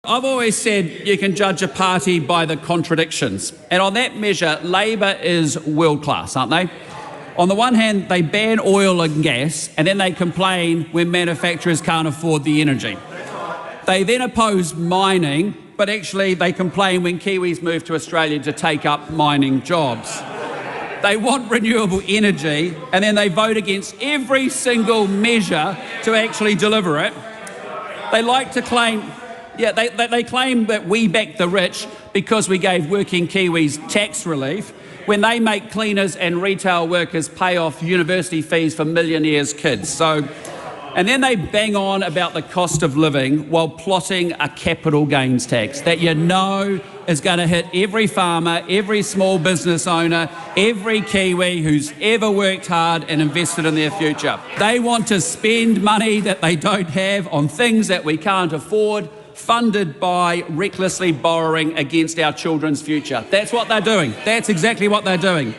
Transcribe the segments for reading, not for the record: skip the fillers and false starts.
I've always said you can judge a party by the contradictions. And on that measure, Labor is world class, aren't they? On the one hand, they ban oil and gas, and then they complain when manufacturers can't afford the energy. They then oppose mining, but actually they complain when Kiwis move to Australia to take up mining jobs. They want renewable energy, and then they vote against every single measure to actually deliver it. They like to claim... they claim that we back the rich because we gave working Kiwis tax relief when they make cleaners and retail workers pay off university fees for millionaires' kids. And then they bang on about the cost of living while plotting a capital gains tax that you know is going to hit every farmer, every small business owner, every Kiwi who's ever worked hard and invested in their future. They want to spend money that they don't have on things that we can't afford, funded by recklessly borrowing against our children's future. That's what they're doing. That's exactly what they're doing.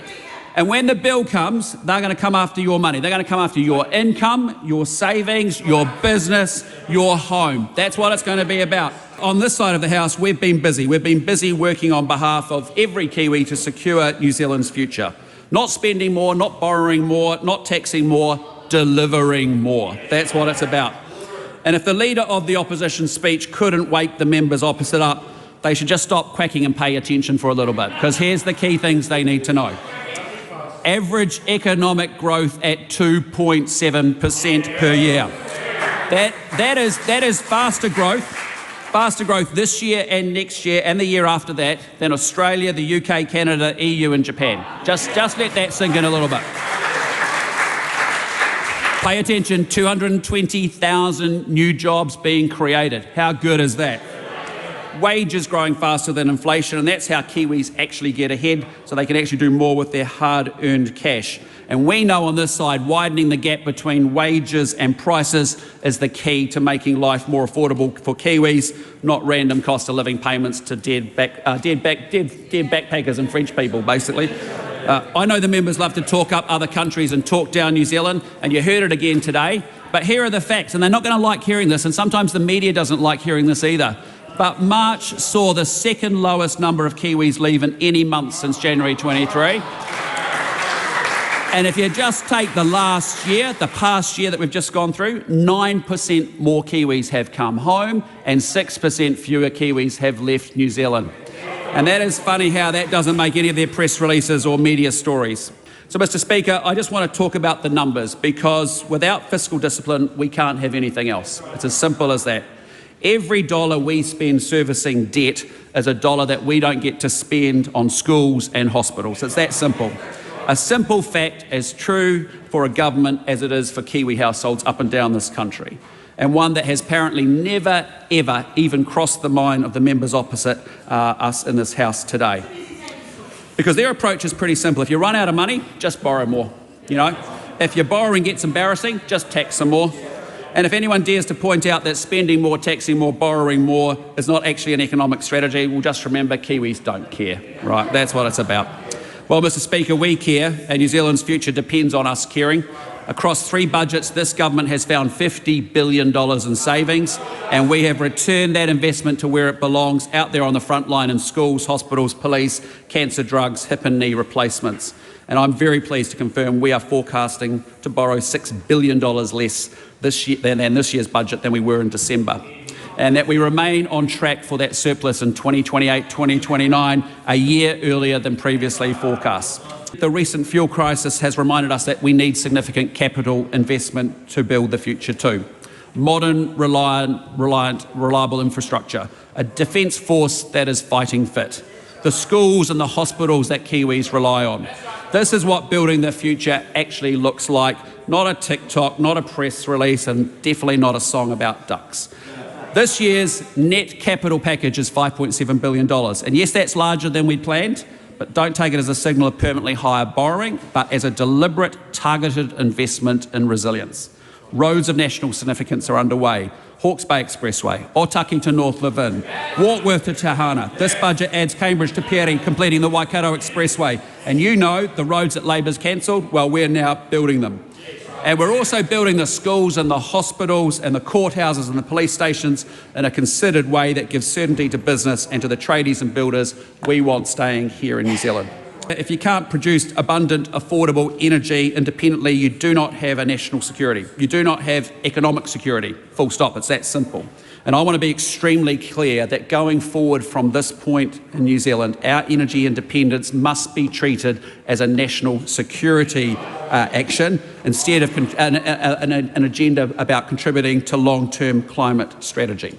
And when the bill comes, they're going to come after your money. They're going to come after your income, your savings, your business, your home. That's what it's going to be about. On this side of the house, we've been busy. We've been busy working on behalf of every Kiwi to secure New Zealand's future. Not spending more, not borrowing more, not taxing more, delivering more. That's what it's about. And if the leader of the opposition speech couldn't wake the members opposite up, they should just stop quacking and pay attention for a little bit, because here's the key things they need to know. Average economic growth at 2.7% per year. That is faster growth this year and next year and the year after that than Australia, the UK, Canada, EU and Japan. Just let that sink in a little bit. Pay attention, 220,000 new jobs being created. How good is that? Wages growing faster than inflation, and that's how Kiwis actually get ahead, so they can actually do more with their hard-earned cash. And we know on this side, widening the gap between wages and prices is the key to making life more affordable for Kiwis, not random cost of living payments to dead backpackers and French people, basically. I know the members love to talk up other countries and talk down New Zealand, and you heard it again today, but here are the facts, and they're not going to like hearing this, and sometimes the media doesn't like hearing this either. But March saw the second lowest number of Kiwis leave in any month since January 23. And if you just take the past year that we've just gone through, 9% more Kiwis have come home and 6% fewer Kiwis have left New Zealand. And that is funny how that doesn't make any of their press releases or media stories. So, Mr. Speaker, I just want to talk about the numbers, because without fiscal discipline, we can't have anything else. It's as simple as that. Every dollar we spend servicing debt is a dollar that we don't get to spend on schools and hospitals. It's that simple. A simple fact as true for a government as it is for Kiwi households up and down this country, and one that has apparently never, ever even crossed the mind of the members opposite us in this House today. Because their approach is pretty simple. If you run out of money, just borrow more. If your borrowing gets embarrassing, just tax some more. And if anyone dares to point out that spending more, taxing more, borrowing more is not actually an economic strategy, well, just remember Kiwis don't care, right? That's what it's about. Well, Mr. Speaker, we care, and New Zealand's future depends on us caring. Across 3 budgets, this government has found $50 billion in savings, and we have returned that investment to where it belongs, out there on the front line in schools, hospitals, police, cancer drugs, hip and knee replacements. And I'm very pleased to confirm we are forecasting to borrow $6 billion less this year than this year's budget than we were in December, and that we remain on track for that surplus in 2028-2029, a year earlier than previously forecast. The recent fuel crisis has reminded us that we need significant capital investment to build the future too. Modern, reliable infrastructure, a defence force that is fighting fit, the schools and the hospitals that Kiwis rely on. This is what building the future actually looks like, not a TikTok, not a press release, and definitely not a song about ducks. This year's net capital package is $5.7 billion. And yes, that's larger than we'd planned, but don't take it as a signal of permanently higher borrowing, but as a deliberate, targeted investment in resilience. Roads of national significance are underway. Hawke's Bay Expressway, Otaki to North Levin, Warkworth to Tahana. This budget adds Cambridge to Piri, completing the Waikato Expressway. And you know the roads that Labor's cancelled, well, we're now building them. And we're also building the schools and the hospitals and the courthouses and the police stations in a considered way that gives certainty to business and to the tradies and builders we want staying here in New Zealand. If you can't produce abundant, affordable energy independently, you do not have a national security. You do not have economic security. Full stop. It's that simple. And I want to be extremely clear that going forward from this point in New Zealand, our energy independence must be treated as a national security action instead of an agenda about contributing to long-term climate strategy.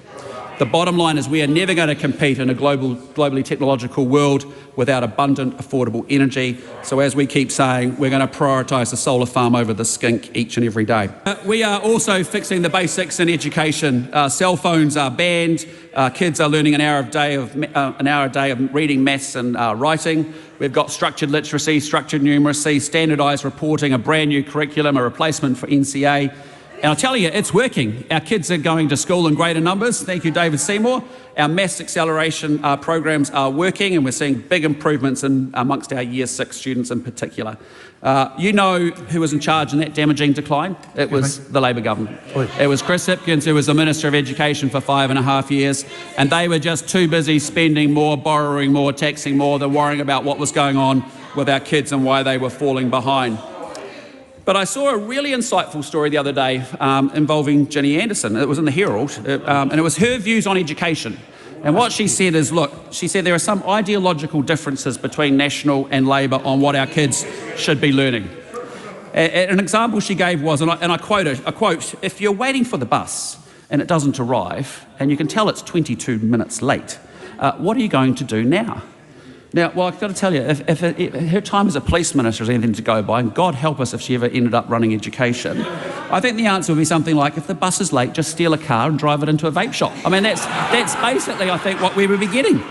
The bottom line is we are never going to compete in a globally technological world without abundant, affordable energy. So as we keep saying, we're going to prioritise the solar farm over the skink each and every day. We are also fixing the basics in education. Cell phones are banned. Kids are learning an hour a day of reading, maths and writing. We've got structured literacy, structured numeracy, standardised reporting, a brand new curriculum, a replacement for NCA. And I'll tell you, it's working. Our kids are going to school in greater numbers. Thank you, David Seymour. Our maths acceleration programs are working, and we're seeing big improvements amongst our Year 6 students in particular. You know who was in charge in that damaging decline? It was the Labor government. It was Chris Hipkins, who was the Minister of Education for 5.5 years, and they were just too busy spending more, borrowing more, taxing more than worrying about what was going on with our kids and why they were falling behind. But I saw a really insightful story the other day involving Ginny Anderson. It was in the Herald, and it was her views on education. And what she said is, look, she said there are some ideological differences between National and Labor on what our kids should be learning. An example she gave was, and I quote, if you're waiting for the bus and it doesn't arrive, and you can tell it's 22 minutes late, what are you going to do now? Now, well, I've got to tell you, if her time as a police minister is anything to go by, and God help us if she ever ended up running education, I think the answer would be something like, if the bus is late, just steal a car and drive it into a vape shop. I mean, that's basically, I think, what we would be getting.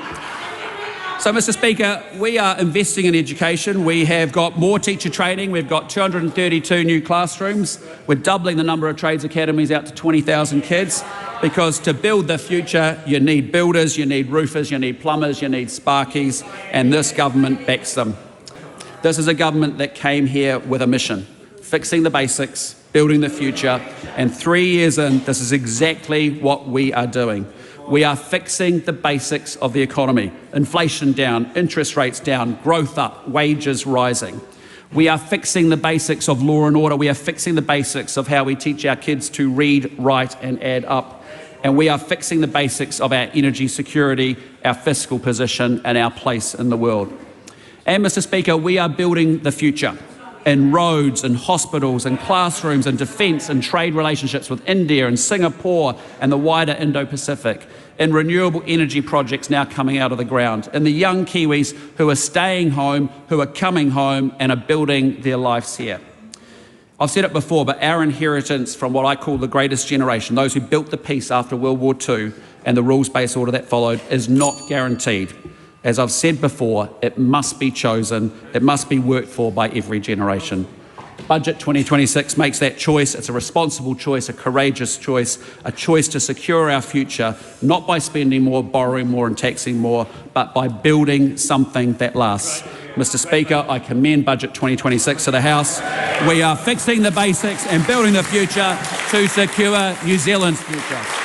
So, Mr. Speaker, we are investing in education. We have got more teacher training. We've got 232 new classrooms. We're doubling the number of trades academies out to 20,000 kids, because to build the future, you need builders, you need roofers, you need plumbers, you need sparkies, and this government backs them. This is a government that came here with a mission: fixing the basics, building the future, and 3 years in, this is exactly what we are doing. We are fixing the basics of the economy. Inflation down, interest rates down, growth up, wages rising. We are fixing the basics of law and order. We are fixing the basics of how we teach our kids to read, write and add up. And we are fixing the basics of our energy security, our fiscal position and our place in the world. And Mr. Speaker, we are building the future in roads and hospitals and classrooms and defence and trade relationships with India and Singapore and the wider Indo-Pacific, in renewable energy projects now coming out of the ground, and the young Kiwis who are staying home, who are coming home and are building their lives here. I've said it before, but our inheritance from what I call the greatest generation, those who built the peace after World War II and the rules-based order that followed, is not guaranteed. As I've said before, it must be chosen, it must be worked for by every generation. Budget 2026 makes that choice. It's a responsible choice, a courageous choice, a choice to secure our future, not by spending more, borrowing more and taxing more, but by building something that lasts. Mr. Speaker, I commend Budget 2026 to the House. We are fixing the basics and building the future to secure New Zealand's future.